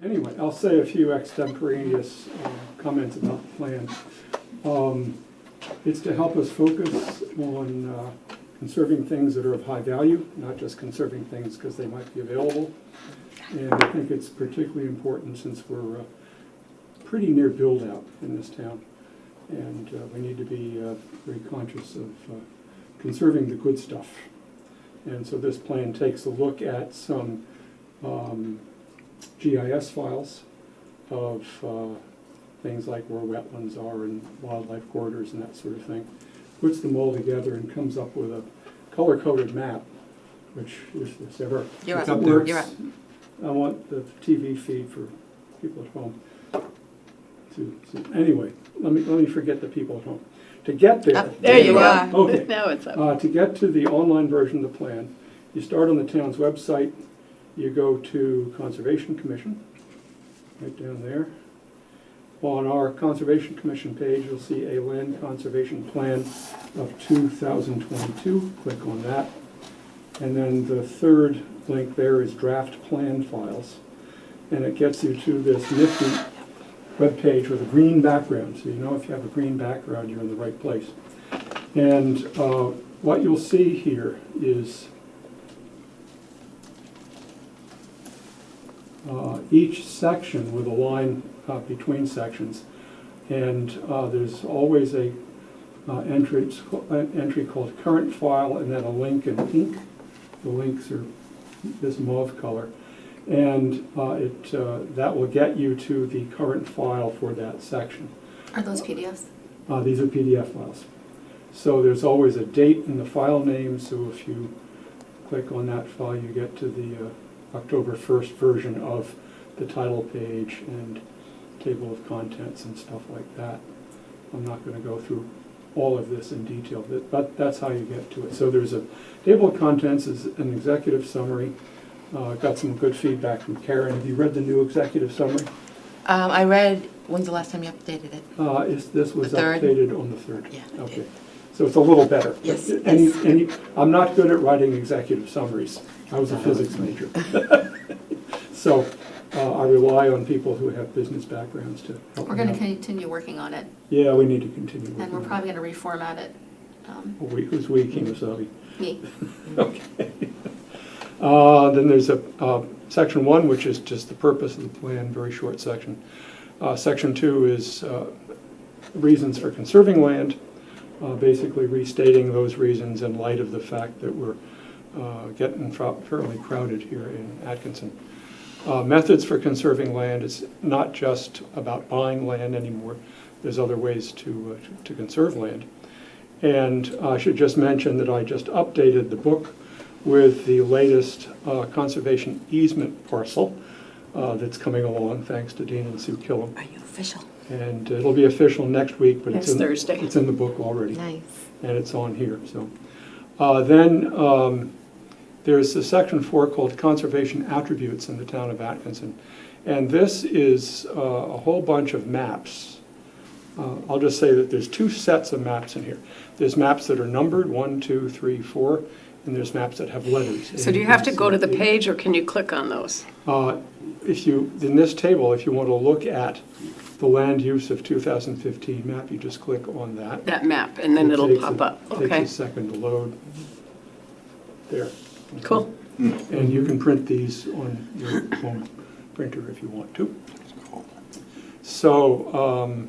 Anyway, I'll say a few extemporaneous comments about the plan. It's to help us focus on conserving things that are of high value, not just conserving things because they might be available. And I think it's particularly important since we're pretty near build-out in this town. And we need to be very conscious of conserving the good stuff. And so this plan takes a look at some GIS files of things like where wetlands are and wildlife corridors and that sort of thing, puts them all together and comes up with a color-coded map, which if this ever works, I want the TV feed for people at home. Anyway, let me forget the people at home. To get there, there you are. Okay. Now it's up. To get to the online version of the plan, you start on the town's website. You go to Conservation Commission, right down there. On our Conservation Commission page, you'll see a Land Conservation Plan of 2022. Click on that. And then the third link there is Draft Plan Files. And it gets you to this nifty web page with a green background. So you know if you have a green background, you're in the right place. And what you'll see here is each section with a line between sections, and there's always a entry called current file, and then a link in ink. The links are this mauve color, and that will get you to the current file for that section. Are those PDFs? These are PDF files. So there's always a date in the file name, so if you click on that file, you get to the October 1st version of the title page and table of contents and stuff like that. I'm not going to go through all of this in detail, but that's how you get to it. So there's a table of contents, is an executive summary. Got some good feedback from Karen. Have you read the new executive summary? I read, when's the last time you updated it? This was The 3rd? updated on the 3rd. Yeah. Okay. So it's a little better. Yes, I'm not good at writing executive summaries. I was a physics major. So I rely on people who have business backgrounds to help We're me going to out. continue working on it, Yeah, we need to continue working and we're on probably going to reformat it. Who's we, Kimasabi? Me. Okay. Then there's a section 1, which is just the purpose of the plan, very short section. Section 2 is reasons for conserving land, basically restating those reasons in light of the fact that we're getting fairly crowded here in Atkinson. Methods for conserving land is not just about buying land anymore. There's other ways to conserve land. And I should just mention that I just updated the book with the latest conservation easement parcel that's coming along, thanks to Dean and Sue Killam. Are you official? And it'll be official next week, but Next Thursday. It's in the book already. Nice. And it's on here. So then there's a section 4 called Conservation Attributes in the town of Atkinson. And this is a whole bunch of maps. I'll just say that there's 2 sets of maps in here. There's maps that are numbered, 1, 2, 3, 4, and there's maps that have letters. So do you have to go to the page, or can you click on those? In this table, if you want to look at the land use of 2015 map, you just click on that. That map, and then it'll pop up, Takes okay? a second to load. There. Cool. And you can print these on your home printer if you want to. So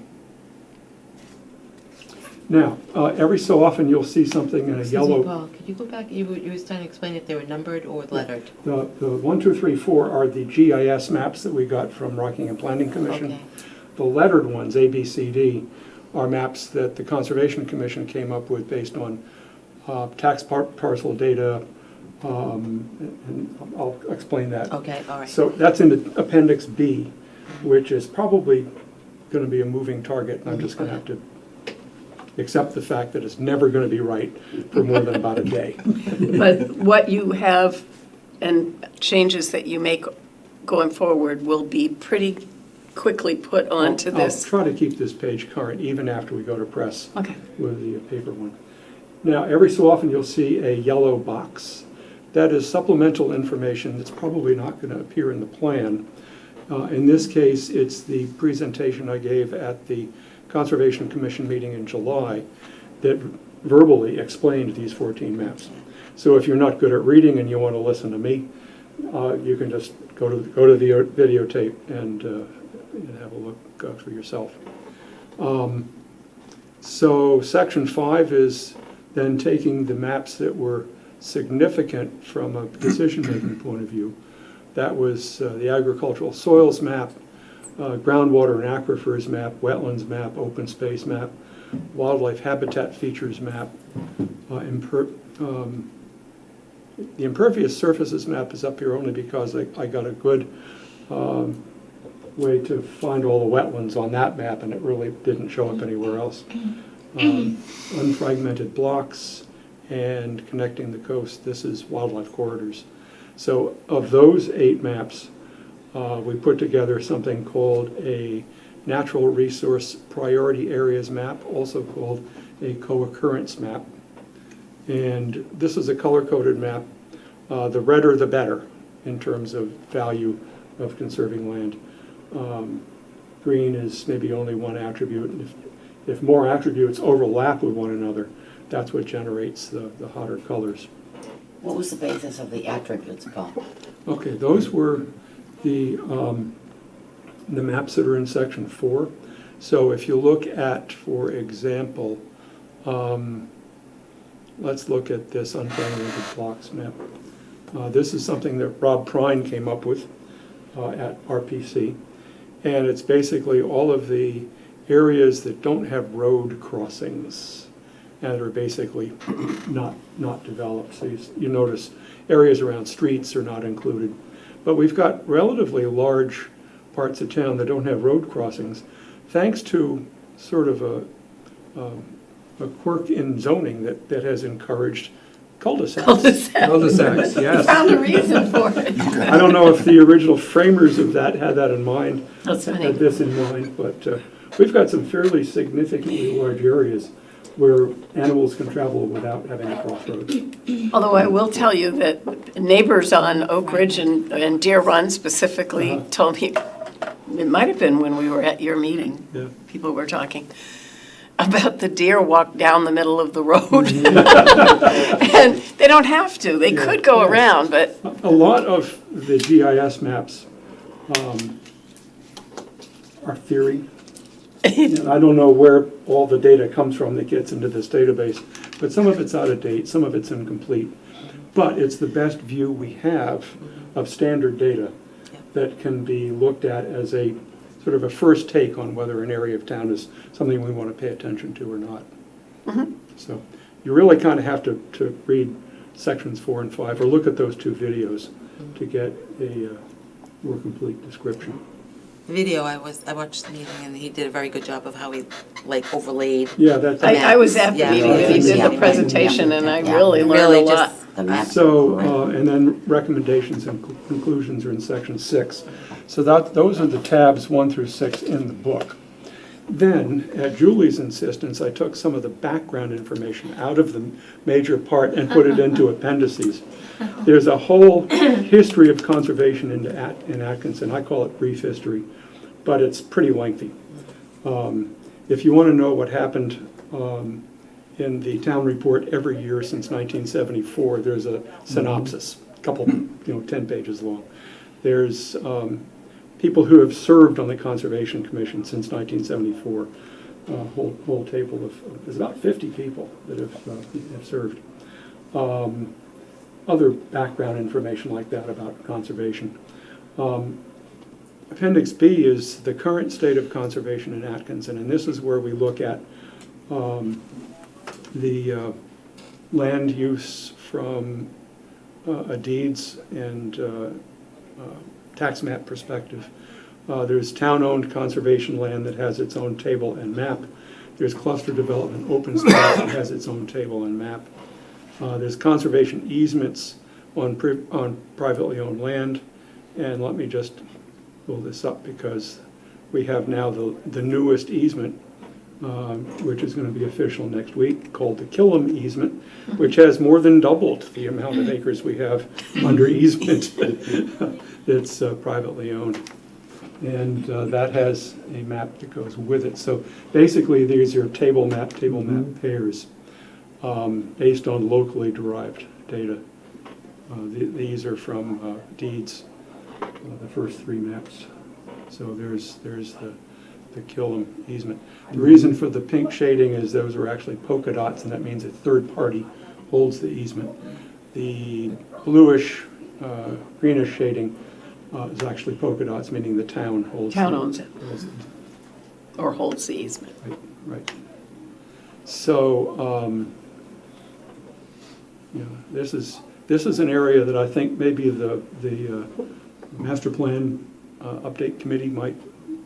now, every so often you'll see something in a Excuse yellow. me, Paul, could you go back? You were trying to explain if they were numbered or lettered. The 1, 2, 3, 4 are the GIS maps that we got from Rockingham Planning Commission. Okay. The lettered ones, A, B, C, D, are maps that the Conservation Commission came up with based on tax parcel data, and I'll explain that. Okay, all right. So that's in Appendix B, which is probably going to be a moving target, and I'm just going to have to accept the fact that it's never going to be right for more than about a day. But what you have and changes that you make going forward will be pretty quickly put onto this. I'll try to keep this page current even after we go to press Okay. with the paper one. Now, every so often you'll see a yellow box. That is supplemental information that's probably not going to appear in the plan. In this case, it's the presentation I gave at the Conservation Commission meeting in July that verbally explained these 14 maps. So if you're not good at reading and you want to listen to me, you can just go to the videotape and have a look for yourself. So section 5 is then taking the maps that were significant from a decision-making point of view. That was the agricultural soils map, groundwater and aquifers map, wetlands map, open space map, wildlife habitat features map. The impervious surfaces map is up here only because I got a good way to find all the wetlands on that map, and it really didn't show up anywhere else. Unfragmented blocks and connecting the coast, this is wildlife corridors. So of those 8 maps, we put together something called a natural resource priority areas map, also called a co-occurrence map. And this is a color-coded map. The redder the better in terms of value of conserving land. Green is maybe only one attribute, and if more attributes overlap with one another, that's what generates the hotter colors. What was the basis of the attributes, Paul? Okay, those were the maps that are in section 4. So if you look at, for example, let's look at this unfragmented blocks map. This is something that Rob Prine came up with at RPC. And it's basically all of the areas that don't have road crossings and are basically not developed. So you notice areas around streets are not included. But we've got relatively large parts of town that don't have road crossings, thanks to sort of a quirk in zoning that has encouraged cul-de-sacs. Cul-de-sacs, yes. Found a reason for it. I don't know if the original framers of that had that in mind, That's funny. had this in mind, but we've got some fairly significantly large areas where animals can travel without having to cross roads. Although I will tell you that neighbors on Oak Ridge and Deer Run specifically told me, it might have been when we were at your meeting, Yeah. people were talking about the deer walk down the middle of the road. And they don't have to, they could go Yeah. around, but A lot of the GIS maps are theory. And I don't know where all the data comes from that gets into this database, but some of it's out of date, some of it's incomplete. But it's the best view we have of standard data that can be looked at as a sort of a first take on whether an area of town is something we want to pay attention to or not. So you really kind of have to read sections 4 and 5, or look at those 2 videos to get a more complete description. The video, I watched the meeting and he did a very good job of how he overlaid. Yeah, that's. I was at the Yeah. meeting when he did Yeah. the presentation, and I Yeah. really learned Really a lot. just, The maps. So, and then recommendations and conclusions are in section 6. So those are the tabs 1 through 6 in the book. Then, at Julie's insistence, I took some of the background information out of the major part and put it into appendices. There's a whole history of conservation in Atkinson. I call it brief history, but it's pretty lengthy. If you want to know what happened in the town report every year since 1974, there's a synopsis, a couple, 10 pages long. There's people who have served on the Conservation Commission since 1974. Whole table of, there's about 50 people that have served. Other background information like that about conservation. Appendix B is the current state of conservation in Atkinson, and this is where we look at the land use from a deeds and tax map perspective. There's town-owned conservation land that has its own table and map. There's cluster development open space that has its own table and map. There's conservation easements on privately owned land. And let me just pull this up because we have now the newest easement, which is going to be official next week, called the Killam easement, which has more than doubled the amount of acres we have under easement that's privately owned. And that has a map that goes with it. So basically, these are table map pairs based on locally derived data. These are from deeds, the first three maps. So there's the Killam easement. The reason for the pink shading is those are actually polka dots, and that means a third party holds the easement. The bluish, greenish shading is actually polka dots, meaning the town holds. Town owns it, Holds it. or holds the easement. Right. So, you know, this is an area that I think maybe the master plan update committee might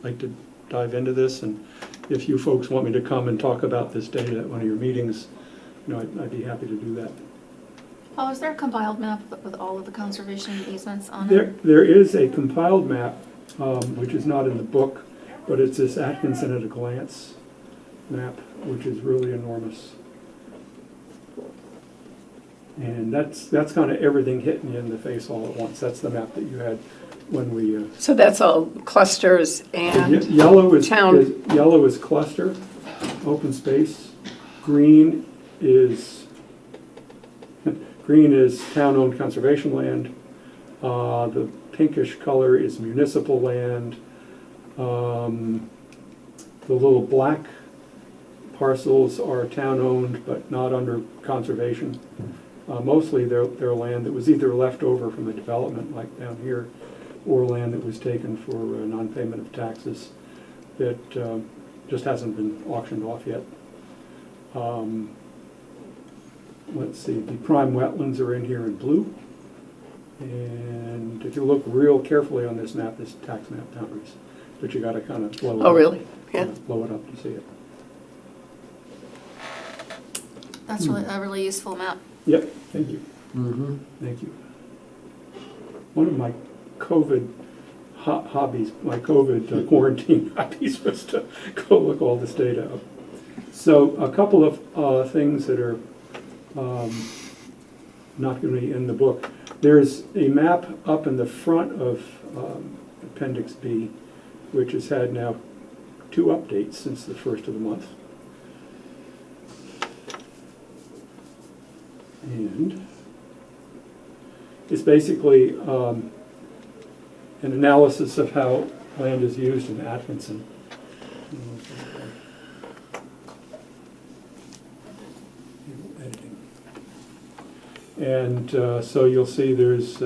like to dive into this, and if you folks want me to come and talk about this data at one of your meetings, you know, I'd be happy to do that. Oh, is there a compiled map with all of the conservation easements on There, it? there is a compiled map, which is not in the book, but it's this Atkinson at a glance map, which is really enormous. And that's kind of everything hitting you in the face all at once. That's the map that you had when we. So that's all clusters and Yellow is town. yellow is cluster, open space. Green is town-owned conservation land. The pinkish color is municipal land. The little black parcels are town-owned but not under conservation. Mostly they're land that was either left over from a development like down here, or land that was taken for non-payment of taxes that just hasn't been auctioned off yet. Let's see, the prime wetlands are in here in blue. And if you look real carefully on this map, this tax map boundaries, but you gotta kind of blow it up. Oh, really? Yeah. Blow it up to see it. That's really a really useful map. Yep, thank you. Thank you. One of my COVID hobbies, my COVID quarantine hobbies was to go look all this data up. So a couple of things that are not going to be in the book. There's a map up in the front of Appendix B, which has had now 2 updates since the first of the month. And it's basically an analysis of how land is used in Atkinson. Editing. And so you'll see there's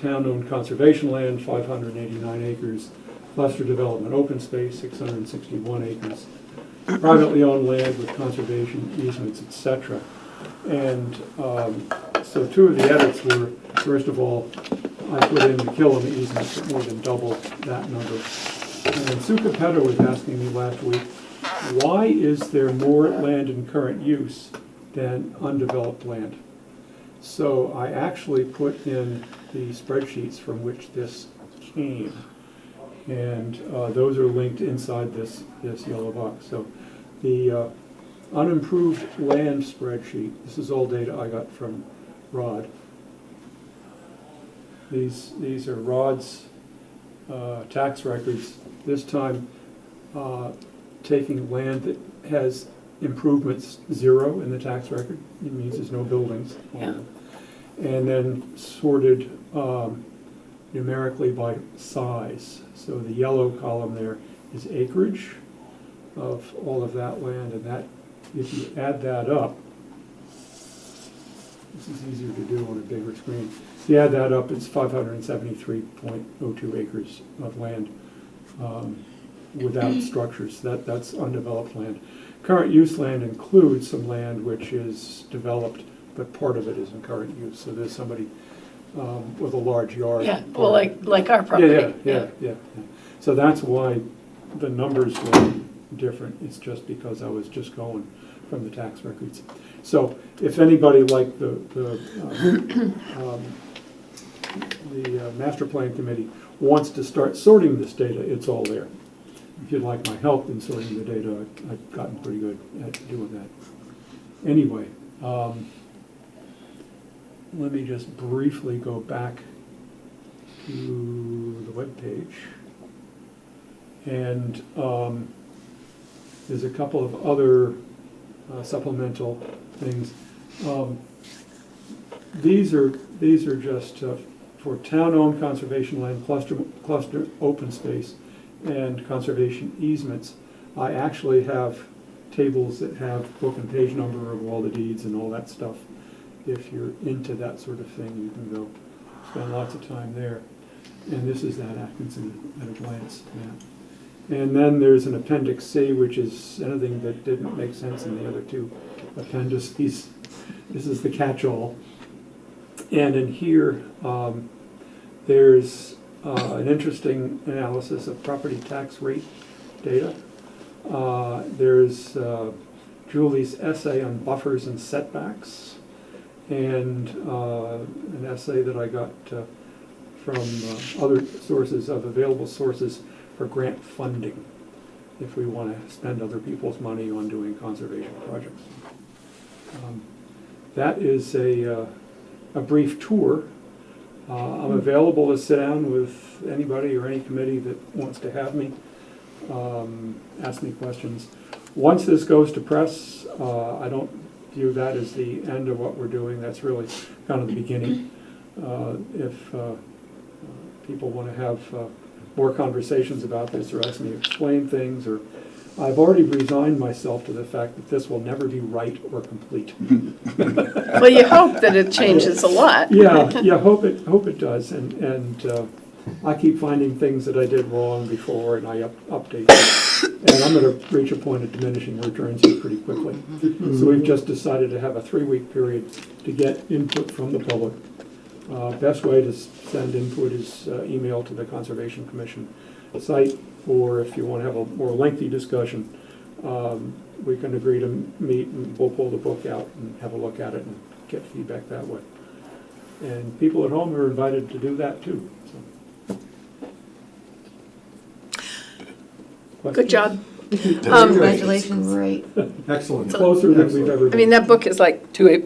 town-owned conservation land, 589 acres, cluster development open space, 661 acres, privately owned land with conservation easements, etc. And so 2 of the edits were, first of all, I put in the Killam easements at more than double that number. And Sue Capetta was asking me last week, why is there more land in current use than undeveloped land? So I actually put in the spreadsheets from which this came. And those are linked inside this yellow box. So the unimproved land spreadsheet, this is all data I got from Rod. These are Rod's tax records, this time taking land that has improvements 0 in the tax record. It means there's no buildings on Yeah. it. And then sorted numerically by size. So the yellow column there is acreage of all of that land, and that, if you add that up, this is easier to do on a bigger screen. If you add that up, it's 573.02 acres of land without structures. That's undeveloped land. Current use land includes some land which is developed, but part of it is in current use. So there's somebody with a large yard. Yeah, well, like our property. Yeah. So that's why the numbers were different. It's just because I was just going from the tax records. So if anybody like the master plan committee wants to start sorting this data, it's all there. If you'd like my help in sorting the data, I've gotten pretty good at doing that. Anyway, let me just briefly go back to the webpage. And there's a couple of other supplemental things. These are just for town-owned conservation land, cluster open space, and conservation easements. I actually have tables that have book and page number of all the deeds and all that stuff. If you're into that sort of thing, you can go spend lots of time there. And this is that Atkinson at a glance map. And then there's an Appendix C, which is anything that didn't make sense in the other two appendices. This is the catch-all. And in here, there's an interesting analysis of property tax rate data. There's Julie's essay on buffers and setbacks, and an essay that I got from other sources of available sources for grant funding if we want to spend other people's money on doing conservation projects. That is a brief tour. I'm available to sit down with anybody or any committee that wants to have me, ask me questions. Once this goes to press, I don't view that as the end of what we're doing. That's really kind of the beginning. If people want to have more conversations about this or ask me to explain things, or I've already resigned myself to the fact that this will never be right or complete. Well, you hope that it changes a lot. Yeah, hope it does, and I keep finding things that I did wrong before, and I update them. And I'm going to reach a point of diminishing returns here pretty quickly. So we've just decided to have a 3-week period to get input from the public. Best way to send input is email to the Conservation Commission site, or if you want to have a more lengthy discussion, we can agree to meet and we'll pull the book out and have a look at it and get feedback that way. And people at home are invited to do that too. So. Good job. Congratulations. Great. Excellent. Closer than we've ever been. I mean, that book is like two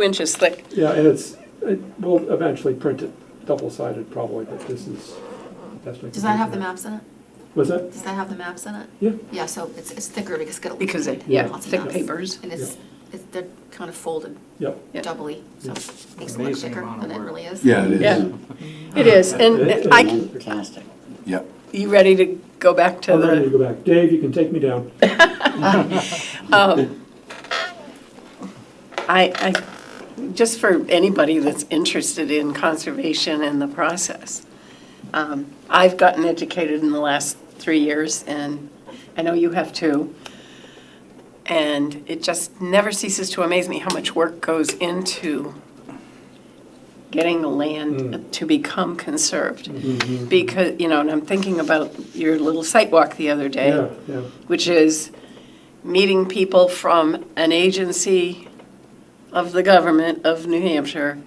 inches thick. Yeah, and we'll eventually print it double-sided probably, but this is the best I can Does that do. have the maps in it? Was that? Does that have the maps in it? Yeah. Yeah, so it's thicker because it's got a. Because it, Yeah. yeah, lots of thick maps. papers. And they're kind of folded Yep. Yeah. doubly, so Yeah. it makes it look Amazing thicker amount of than it work. really is. Yeah, it is. Yeah, it is. And Fantastic. Yep. you ready to go back to I'm ready to the, go back. Dave, you can take me down. I, just for anybody that's interested in conservation and the process, I've gotten educated in the last 3 years, and I know you have too. And it just never ceases to amaze me how much work goes into getting the land to become conserved. Because, and I'm thinking about your little site walk the other day, Yeah. which is meeting people from an agency of the government of New Hampshire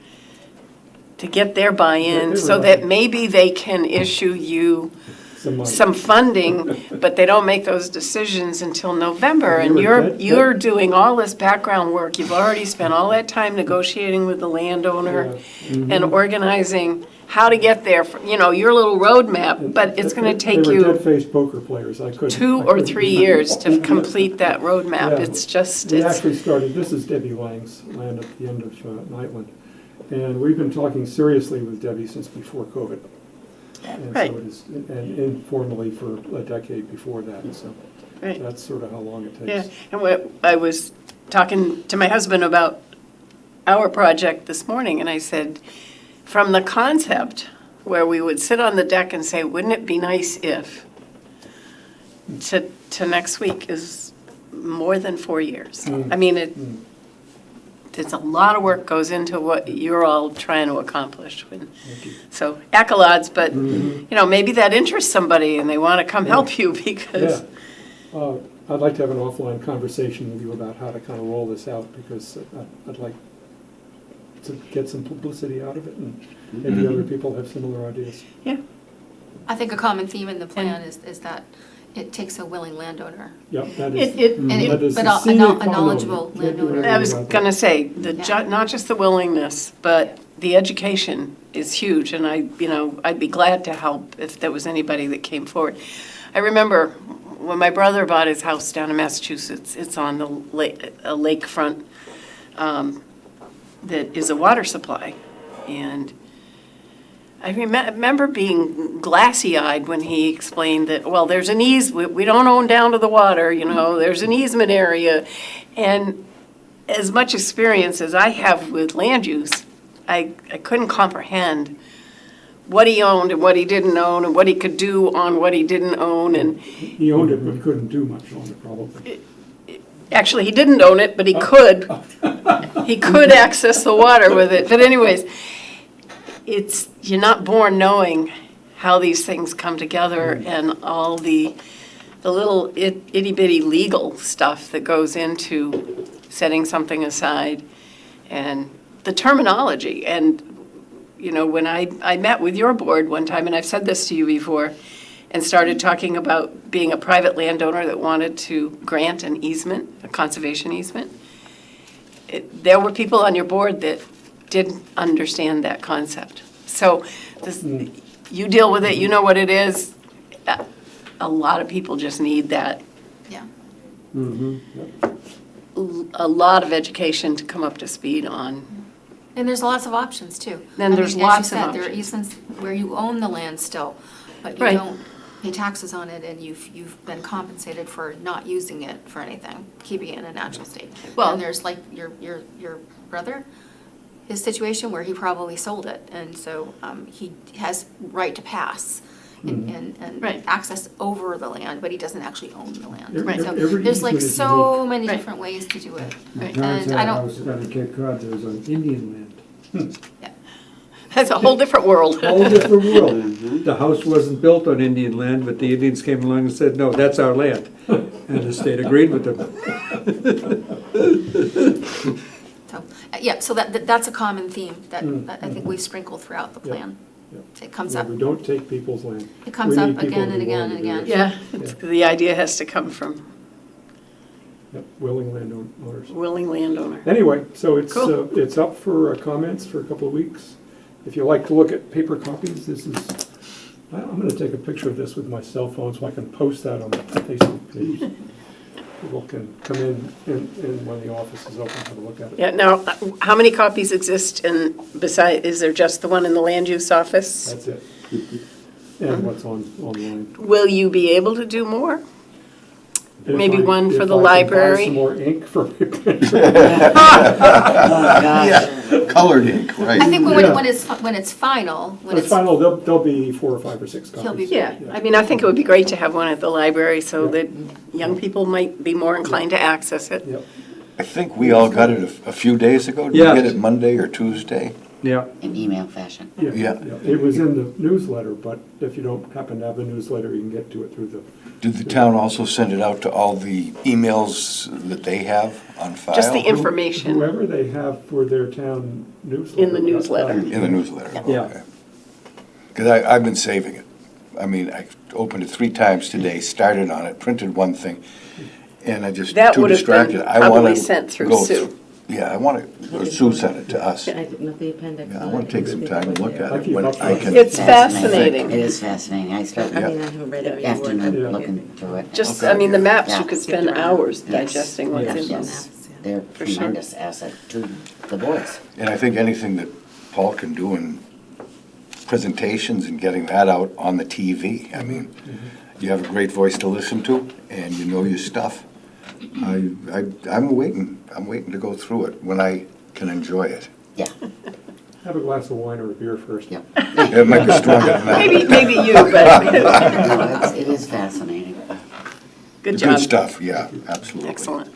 to get their buy-in They're so right. that maybe they can issue you Some money. some funding, but they don't make those decisions until November. Yeah, And you were dead- you're doing all this background work. You've already spent all that time negotiating with the landowner and organizing how to get there, your little roadmap, but it's going to take They were you dead-faced poker players. I couldn't. 2 I or couldn't 3 do that. years to complete that roadmap. Yeah. It's just, We actually started, this is Debbie Lang's land at the end of Nightland. And we've been talking seriously with Debbie since before COVID. And Right. so it is, and informally for a decade before that, so right. that's sort of how long it Yeah, takes. and I was talking to my husband about our project this morning, and I said, from the concept where we would sit on the deck and say, wouldn't it be nice if, to next week is more than 4 years. I mean, there's a lot of work goes into what you're all trying to accomplish. So accolades, but, maybe that interests somebody and they want to come help you because. Yeah. I'd like to have an offline conversation with you about how to kind of roll this out, because I'd like to get some publicity out of it, and maybe other people have similar ideas. Yeah, I think a common theme in the plan is that it takes a willing landowner. Yep, that is. It- And that is but the a sine qua non. knowledgeable Can't do landowner. I was anything about going to that. say, Yeah. not just the willingness, but the education is huge, and I'd be glad to help if there was anybody that came forward. I remember when my brother bought his house down in Massachusetts, it's on the a lakefront that is a water supply, and I remember being glassy-eyed when he explained that, well, there's an we don't own down to the water, there's an easement area. And as much experience as I have with land use, I couldn't comprehend what he owned and what he didn't own and what he could do on what he didn't own. And He owned it, but couldn't do much on it, probably. actually, he didn't own it, but he could. He could access the water with it. But anyways, you're not born knowing how these things come together and all the little itty bitty legal stuff that goes into setting something aside and the terminology. And, when I met with your board one time, and I've said this to you before, and started talking about being a private landowner that wanted to grant an easement, a conservation easement, there were people on your board that didn't understand that concept. So you deal with it, you know what it is. A lot of people just need that, Yeah. a lot of education to come up to speed on. And there's lots of options too. Then I there's mean, as you lots of said, there are options. easements where you own the land still, but you Right. don't pay taxes on it, and you've been compensated for not using it for anything, keeping it in a natural state. Well- And there's like your brother, his situation where he probably sold it, and so he has right to pass and Right. access over the land, but he doesn't actually own the land. Right. So Every there's like easement is so unique. many Right. different ways to do it. Right. Parents And had I a don't- house down in Cape Cod that was on Indian land. That's a whole different world. Whole different world. The house wasn't built on Indian land, but the Indians came along and said, no, that's our land. And the state agreed with them. So, yeah, so that's a common theme that I think we sprinkle throughout the Yeah. plan. Yeah. It comes Yeah, up, we don't take people's land. it comes We up need people again to and be again willing and to do again. this. Yeah, the idea has to come from Yep, willing landowners. willing landowner. Anyway, so Cool. it's up for comments for a couple of weeks. If you like to look at paper copies, I'm going to take a picture of this with my cell phone so I can post that on the Facebook page. People can come in when the office is open, have a look at it. Yeah, now, how many copies exist is there just the one in the land use office? That's it. And what's online. Will you be able to do more? And if Maybe I- one for if the I can buy library? some more ink for my picture. Oh, gosh. Yeah, colored ink, right. I think Yeah. when it's final, when It's it's, final, there'll be 4 or 5 or 6 He'll be- copies. Yeah, I mean, I think it would be great to have one at the library so that young people might be more inclined to access it. Yep. I think we all got it a few days ago. Did Yeah. we get it Monday or Tuesday? Yeah. In email fashion. Yeah. It was in the newsletter, but if you don't happen to have the newsletter, you can get to it through the, Did the town also send it out to all the emails that they have on file? Just the information. whoever they have for their town newsletter. In the newsletter. In the newsletter? Yeah. Okay. Because I've been saving it. I mean, I opened it 3 times today, started on it, printed one thing, and I just That too would have distracted. been I wanna probably sent through go Sue. Yeah, I want to, or Sue sent it to us. I didn't know the appendix. Yeah, I want to take some time and look at I it keep when up I with can. It's fascinating. It is fascinating. I spent I Yeah. mean, I haven't read every Yeah. word. looking through it. Just, Okay. I mean, the maps, you Yeah. could spend hours Yes. digesting what's in them. Yes, they're For sure. tremendous asset to the boards. And I think anything that Paul can do in presentations and getting that out on the TV, I mean, you have a great voice to listen to, and you know your stuff. I'm waiting to go through it when I can enjoy it. Yeah, Have a glass of wine or a beer first. yeah. It might be stronger than that. Maybe you, but No, it is fascinating. good job. Good stuff, yeah, absolutely. Excellent.